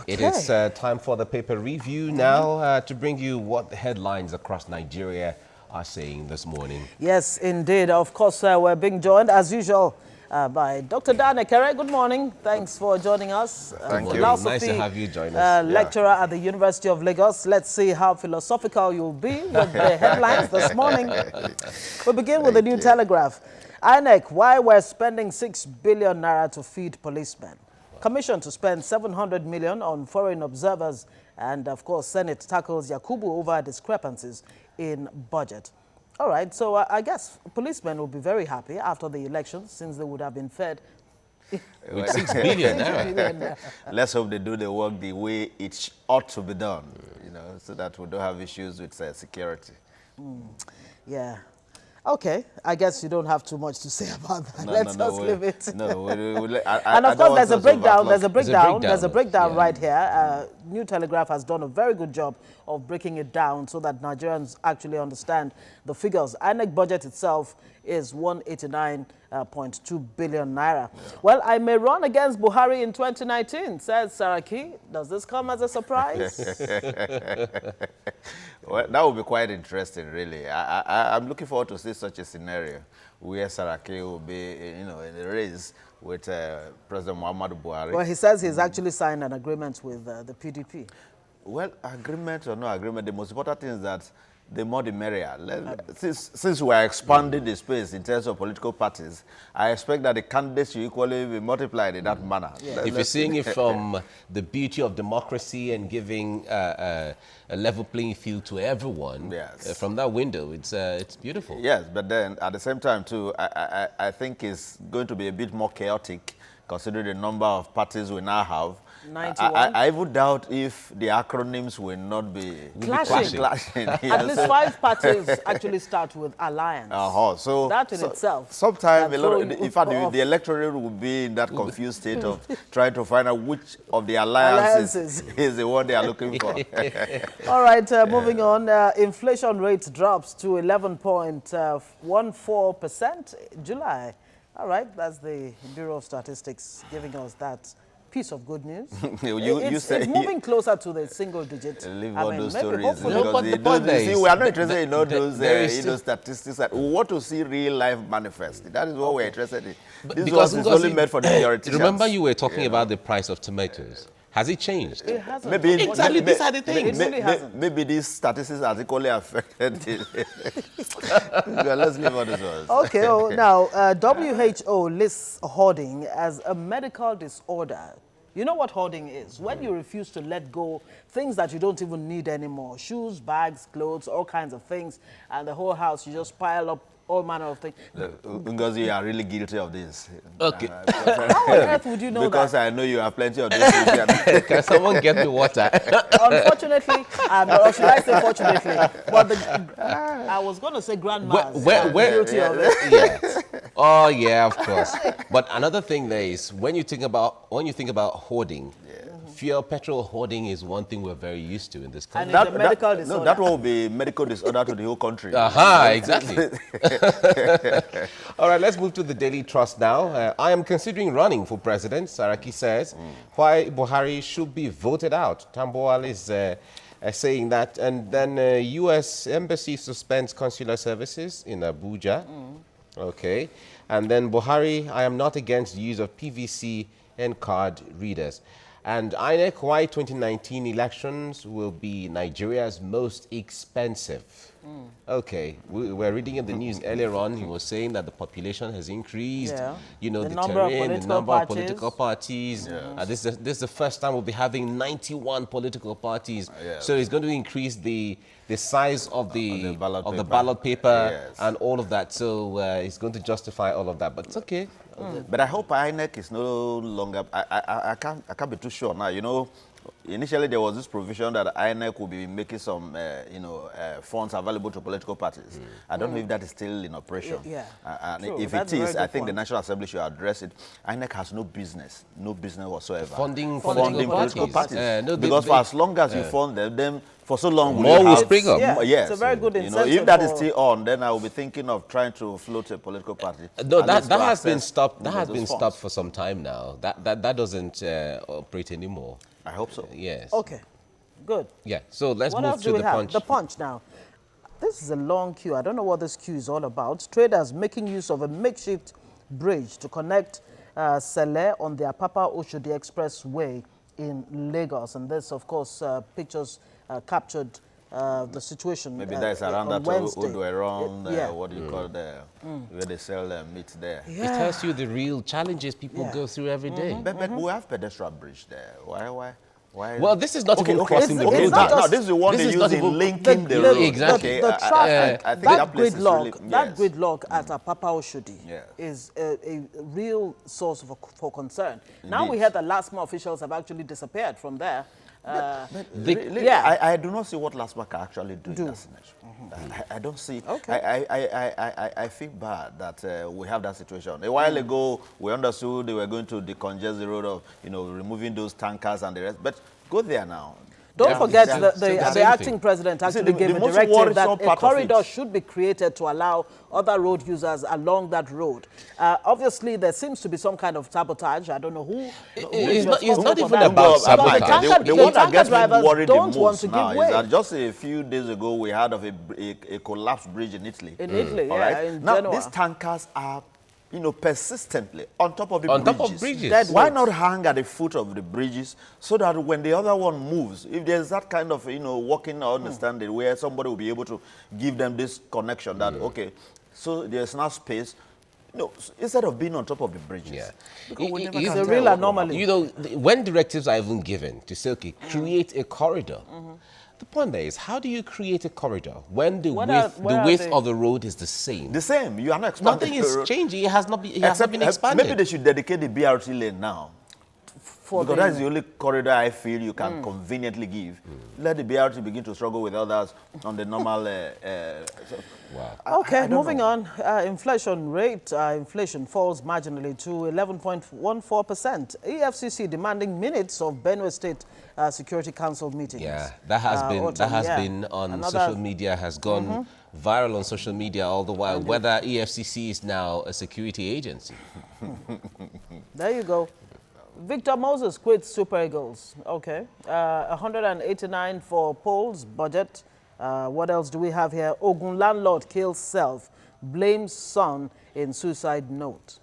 It is time for the paper review now to bring you what the headlines across Nigeria are saying this morning. Yes, indeed. Of course, we're being joined, as usual, by Dr. Dan Ekere. Good morning. Thanks for joining us. Thank you. Nice to have you join us. Lecturer at the University of Lagos. Let's see how philosophical you'll be with the headlines this morning. We begin with the New Telegraph. INEC, why we're spending 6 billion naira to feed policemen. Commission to spend 700 million on foreign observers. And, of course, Senate tackles Yakubu over discrepancies in budget. All right, so I guess policemen will be very happy after the election since they would have been fed with 6 billion naira. Let's hope they do the work the way it ought to be done, so that we don't have issues with security. Yeah. Okay, I guess you don't have too much to say about that. Let's just leave it. And of course, there's a breakdown. There's a breakdown right here. New Telegraph has done a very good job of breaking it down so that Nigerians actually understand the figures. INEC budget itself is 189.2 billion naira. Yeah. Well, I may run against Buhari in 2019, says Saraki. Does this come as a surprise? Well, that would be quite interesting, really. I'm looking forward to see such a scenario where Saraki will be, in the race with President Muhammadu Buhari. Well, he says he's actually signed an agreement with the PDP. Well, agreement or no agreement, the most important thing is that the more the merrier. Since we are expanding the space in terms of political parties, I expect that the candidates will equally be multiplied in that manner. Yeah. If you're seeing it from the beauty of democracy and giving a level playing field to everyone, yes, from that window, it's beautiful. Yes, but then at the same time too, I think it's going to be a bit more chaotic considering the number of parties we now have. 91. I would doubt if the acronyms will not be clashing. Yes. At least 5 parties actually start with alliance. So that in itself. Sometimes, in fact, the electorate will be in that confused state of trying to find out which of the alliances is the one they are looking for. All right, moving on. Inflation rate drops to 11.14% July. All right, that's the Bureau of Statistics giving us that piece of good news. It's moving closer to the single digit. Leave all those stories. We are not interested in all those statistics. We want to see real life manifest. That is what we're interested in. This is only made for the theoreticians. Remember you were talking about the price of tomatoes. Has it changed? It hasn't. Maybe exactly these are the things. Maybe these statistics are equally affected. Let's leave all those ones. Okay, now WHO lists hoarding as a medical disorder. You know what hoarding is? When you refuse to let go things that you don't even need anymore. Shoes, bags, clothes, all kinds of things. And the whole house, you just pile up all manner of things. Because you are really guilty of this. Okay. How on earth would you know because I know you have plenty of this. Can someone get me water? Unfortunately, or should I say fortunately, but I was going to say grandma's guilty of it. Yes. Oh yeah, of course. But another thing there is when you think about hoarding. Fuel petrol hoarding is one thing we're very used to in this country. And it's a medical disorder. No, that will be medical disorder to the whole country. Exactly. All right, let's move to the Daily Trust now. I am considering running for president, Saraki says. Why Buhari should be voted out. Tambuwal is saying that. And then U.S. Embassy suspends consular services in Abuja. Okay. And then Buhari, I am not against use of PVC and card readers. And INEC, why 2019 elections will be Nigeria's most expensive. Okay, we were reading in the news earlier on, he was saying that the population has increased, the terrain, the number of political parties. This is the first time we'll be having 91 political parties. So it's going to increase the size of the ballot paper and all of that. So it's going to justify all of that, but it's okay. But I hope INEC is no longer, I can't be too sure now, Initially, there was this provision that INEC will be making some, funds available to political parties. I don't know if that is still in operation. And if it is, I think the National Assembly should address it. INEC has no business whatsoever. Funding political parties. Because for as long as you fund them, for so long more will spring up. Yes, it's a very good incentive. If that is still on, then I will be thinking of trying to float a political party. No, that has been stopped. That has been stopped for some time now. That doesn't operate anymore. I hope so. Yes. Okay, good. Yeah, so let's What move else to do we the have? punch. The punch now. This is a long queue. I don't know what this queue is all about. Traders making use of a makeshift bridge to connect Sele on the Apapa Oshodi Expressway in Lagos. And this, of course, pictures captured the situation. Maybe that's around on that Wednesday. around Yeah. what do you call where they sell meat there. It tells you the real challenges people Yeah. go through every day. But we have pedestrian bridge there. Why? Well, this is not even crossing the It's road. not No, just- this is the one this they is not use in even- linking the road. Exactly. The traffic, I think that place is gridlock, really, that yes. gridlock at Apapa Oshodi Yes. is a real source for concern. Now we Indeed. hear that LASTMA officials have actually disappeared from there. Really, yeah. I do not see what LASTMA can actually do in that scenario. I don't see. Okay. I feel bad that we have that situation. A while ago, we understood they were going to decongest the road of, removing those tankers and the rest. But go there now. Don't forget same the acting thing. president actually the gave a most directive that worrisome a part of corridor it- should be created to allow other road users along that road. Obviously, there seems to be some kind of sabotage. I don't know who. It's not responsible even for that. about Because sabotage. the tanker- The the one that tanker gets me drivers worried the don't want most to now give is way. that just a few days ago we heard of a collapsed bridge in Italy. In Italy, All yeah, right? in Now, Genoa. these tankers are, persistently on top of the On bridges. top of bridges. Dead Why weight. not hang at the foot of the bridges so that when the other one moves, if there's that kind of, working understanding where somebody will be able to give them this connection that, okay, so there's now space. Instead of being on top of the bridges. Yeah. Because we never It's can a tell real what will anomaly. When directives are even given to say, okay, create a corridor. The point there is, how do you create a corridor when the What width are of the road is the same? The same. You are not expanding. Nothing is the road. changing. It has not been. It has not been Except, expanded. maybe they should dedicate the BRT lane now. Because that's the only corridor I feel you can conveniently give. Let the BRT begin to struggle with others on the normal. Wow. Okay, I don't moving know. on. Inflation rate, inflation falls marginally to 11.14%. EFCC demanding minutes of Benue State Security Council meetings. Yeah, that has been on Another- social media, has gone viral on social media all the while. Whether EFCC is now a security agency. There you go. Victor Moses quits Super Eagles. Okay. 189 for polls budget. What else do we have here? Ogun landlord kills self, blames son in suicide note.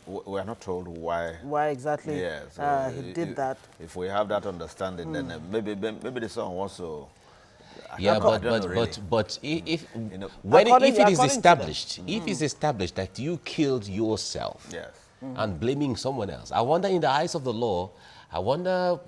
We are not told why. Why exactly Yes, he did that? If we have that understanding, then maybe the son wants to. Yeah, I don't know really. but if According- if it is according to them. established, if it's established that you killed yourself Yes. and blaming someone else, I wonder in the eyes of the law, I wonder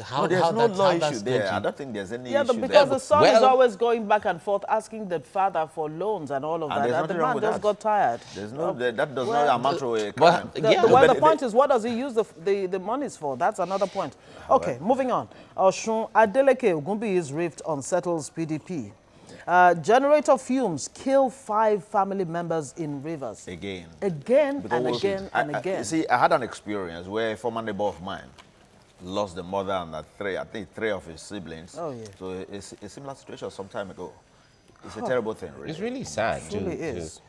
how No, there's how no that, law how that's issue going there. to- I don't think there's any Yeah, issue because there. the son is Well- always going back and forth asking the father for loans and all of And that. there's And the nothing wrong man with just that. got tired. There's no, that does well, not amount to a Well, crime. yeah. Well, but the point is, what does he use the monies for? That's another point. Okay, moving on. Oshun Adeleke Ogunbiyi's rift unsettles PDP. Generator fumes kill 5 family members in Rivers. Again. Again Because and again and you again. see, I had an experience where a former neighbor of mine lost the mother and three of his siblings. Oh, yeah. So it's a similar situation some time ago. It's a terrible thing, really. It's really sad. It really to- is.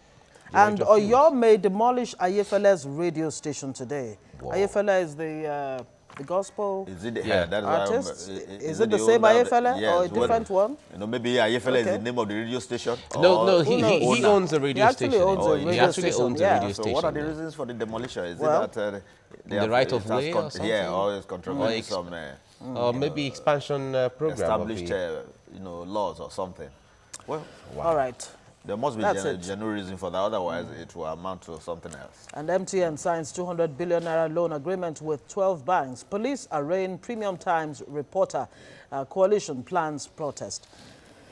to And generator fumes. Oyo may demolish Ayefele's radio station today. Wow. Ayefele is the gospel Is it? Yeah. That's artist. why Is it the same Ayefele or a different one? Maybe Ayefele is Okay. the name of the radio station. No, or no, Who he knows? owns a radio He actually station. owns a Oh, He radio actually station, owns yeah. a radio So station. what are the yeah. reasons for the demolition? Is Well, it that they the have- right of it has way or something? Yeah, or it's controversial ex- some Or maybe expansion program. of established the- laws or something. Well, All right. there must be That's it. genuine reason for that. Otherwise, it will amount to something else. And MTN signs 200 billion naira loan agreement with 12 banks. Police arraign Premium Times reporter. Coalition plans protest.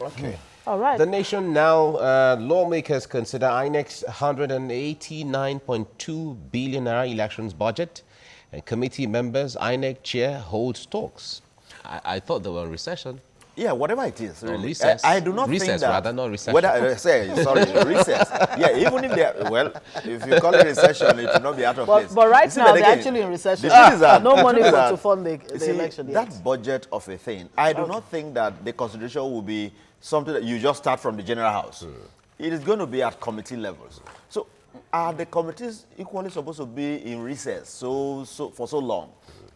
Okay. All right. The Nation now, lawmakers consider INEC's 189.2 billion naira elections budget, and committee members, INEC chair holds talks. I thought they were in recession. Yeah, whatever it is, really. recess. I do not think Recess, that... rather, not recession. Whether, sorry, recess. Yeah, even if they are... Well, if you call it recession, it will not be out of place. But right You see, now, but they're again, actually in recession. the thing is that- No money the thing is to that- fund the you see, election yet. that budget of a thing, I do not think that the consideration will be something that you just start from the General House. It is going to be at committee levels. So are the committees equally supposed to be in recess for so long?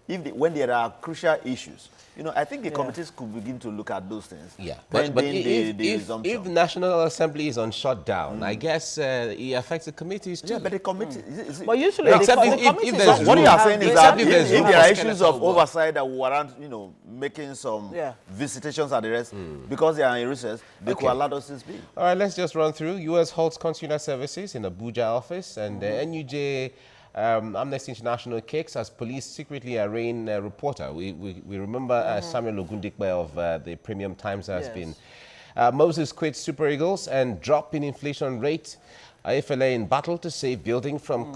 when there are crucial issues, you know, I think the committees could begin to look at those things. Yeah, but if the National Assembly is on shutdown, I guess it affects the committees too. Yeah, but the committee... But usually, what you are saying is that if there are issues of oversight that warrant, you know, making some visitations at the rest, because they are in recess, they could allow those to speak. All right, let's just run through. U.S. halts consular services in Abuja office, and NUJ... Amnesty International kicks as police secretly arraign a reporter. We remember Samuel Ogundikpe of the Premium Times has been. Moses quits Super Eagles and drop in inflation rate. IFLA in battle to save building from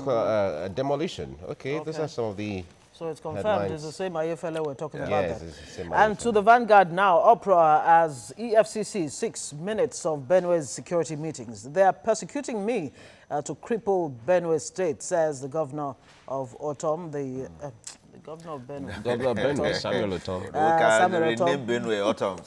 demolition. Okay, those are some of the So it's confirmed. headlines. It's the same IFLA we're talking about. Yes, That. it's the same And IFLA. to the Vanguard now, uproar as EFCC 6 minutes of Benwe's security meetings. They are persecuting me to cripple Benue State, says the governor of Otom, the governor of Benue. Governor of Benue, Samuel Otom. Samuel Otom. Benue Otom.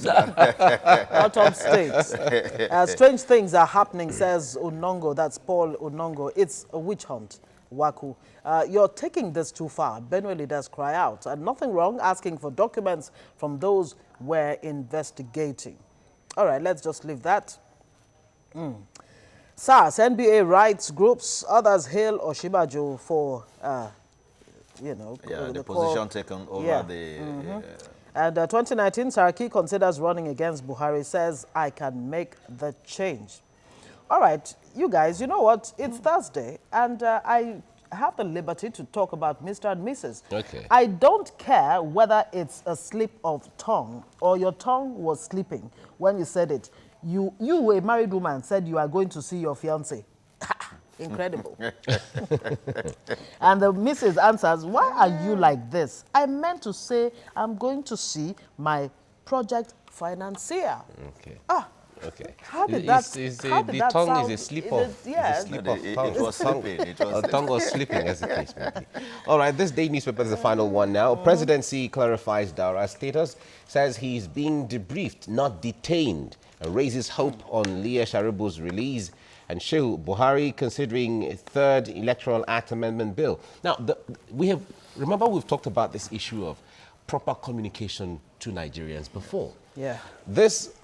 Otom State. Strange things are happening, says Unongo. That's Paul Unongo. It's a witch hunt. Waku. You're taking this too far. Benue leaders cry out. And nothing wrong asking for documents from those we're investigating. All right, let's just leave that. SARS, NBA rights groups, others hail Oshibajo for, you know... the position taken over the... And 2019, Saraki considers running against Buhari, says, I can make the change. All right, you guys, you know what? It's Thursday, and I have the liberty to talk about Mr. and Mrs. Okay. I don't care whether it's a slip of tongue or your tongue was slipping when you said it. You, a married woman, said you are going to see your fiancé. Incredible. And the Mrs. answers, why are you like this? I meant to say I'm going to see my project financier. Okay. Okay. How did that the tongue sound? Is a slip of tongue. It was slipping. The tongue was slipping, as the case may be. All right, this day newspaper is the final one now. Presidency clarifies Daura's status, says he's being debriefed, not detained, and raises hope on Leah Sharibu's release. And Shehu Buhari considering a third Electoral Act Amendment bill. Now, remember we've talked about this issue of proper communication to Nigerians before. Yeah.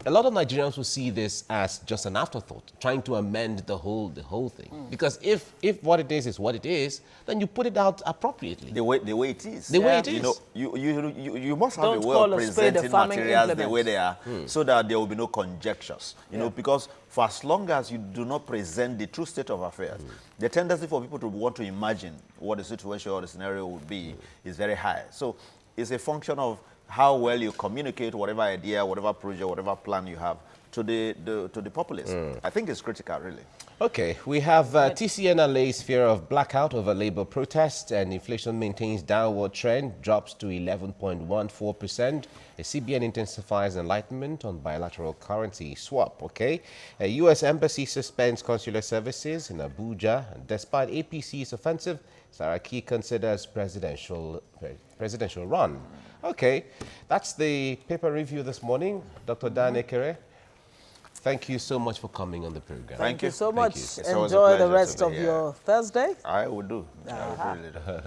A lot of Nigerians will see this as just an afterthought, trying to amend the whole thing. Because if what it is what it is, then you put it out appropriately. The way it is. The way it is. You know, you must have a way of presenting materials the way they are, so that there will be no conjectures. You know, because for as long as you do not present the true state of affairs, the tendency for people to want to imagine what the situation or the scenario would be is very high. So it's a function of how well you communicate whatever idea, whatever project, whatever plan you have to the populace. I think it's critical, really. Okay, we have TCN allays fear of blackout over Labour protest, and inflation maintains downward trend, drops to 11.14%. The CBN intensifies enlightenment on bilateral currency swap. Okay, a U.S. embassy suspends consular services in Abuja, and despite APC's offensive, Saraki considers presidential run. Okay, that's the paper review this morning. Dr. Dan Ekere, thank you so much for coming on the program. Thank you so much. Enjoy the rest of your Thursday. I will do. I will do.